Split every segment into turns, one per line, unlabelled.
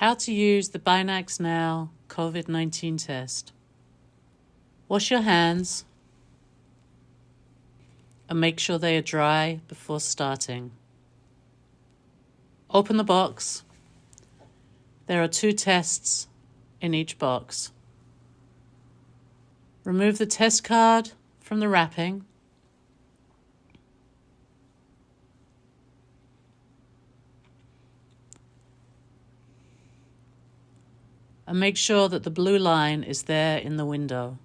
How to use the BinaxNow COVID-19 test. Wash your hands and make sure they are dry before starting. Open the box. There are 2 tests in each box. Remove the test card from the wrapping. And make sure that the blue line is there in the window.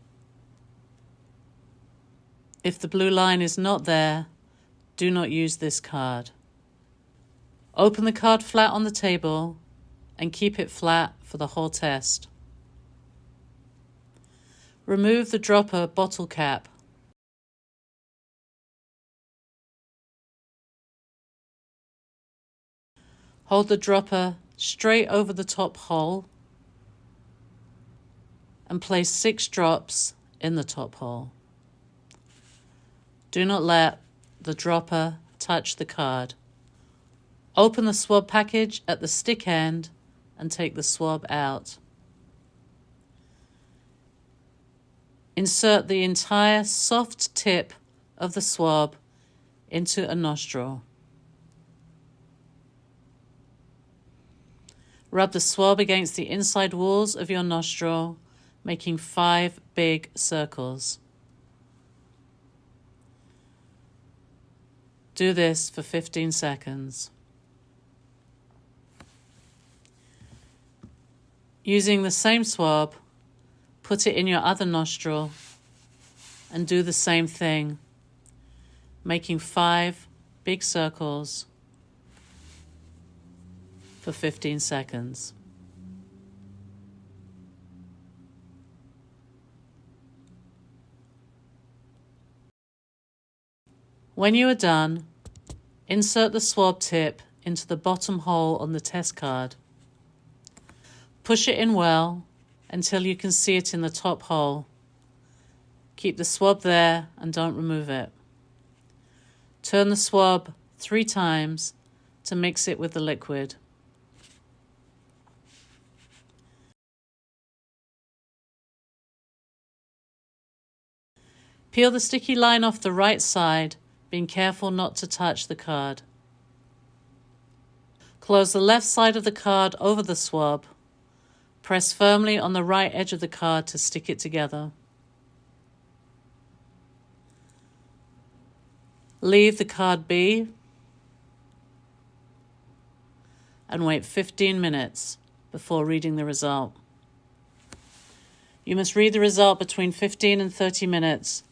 If the blue line is not there, do not use this card. Open the card flat on the table and keep it flat for the whole test. Remove the dropper bottle cap. Hold the dropper straight over the top hole and place 6 drops in the top hole. Do not let the dropper touch the card. Open the swab package at the stick end and take the swab out. Insert the entire soft tip of the swab into a nostril. Rub the swab against the inside walls of your nostril, making 5 big circles. Do this for 15 seconds. Using the same swab, put it in your other nostril and do the same thing, making 5 big circles for 15 seconds. When you are done, insert the swab tip into the bottom hole on the test card. Push it in well until you can see it in the top hole. Keep the swab there and don't remove it. Turn the swab 3 times to mix it with the liquid. Peel the sticky line off the right side, being careful not to touch the card. Close the left side of the card over the swab. Press firmly on the right edge of the card to stick it together. Leave the card be and wait 15 minutes before reading the result. You must read the result between 15 and 30 minutes.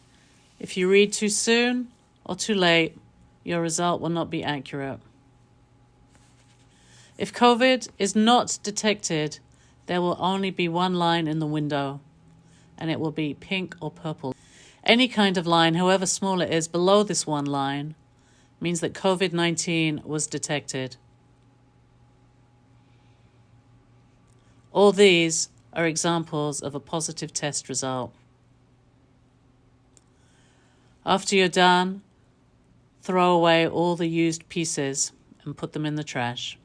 If you read too soon or too late, your result will not be accurate. If COVID is not detected, there will only be 1 line in the window, and it will be pink or purple. Any kind of line, however small it is, below this 1 line means that COVID-19 was detected. All these are examples of a positive test result. After you're done, throw away all the used pieces and put them in the trash.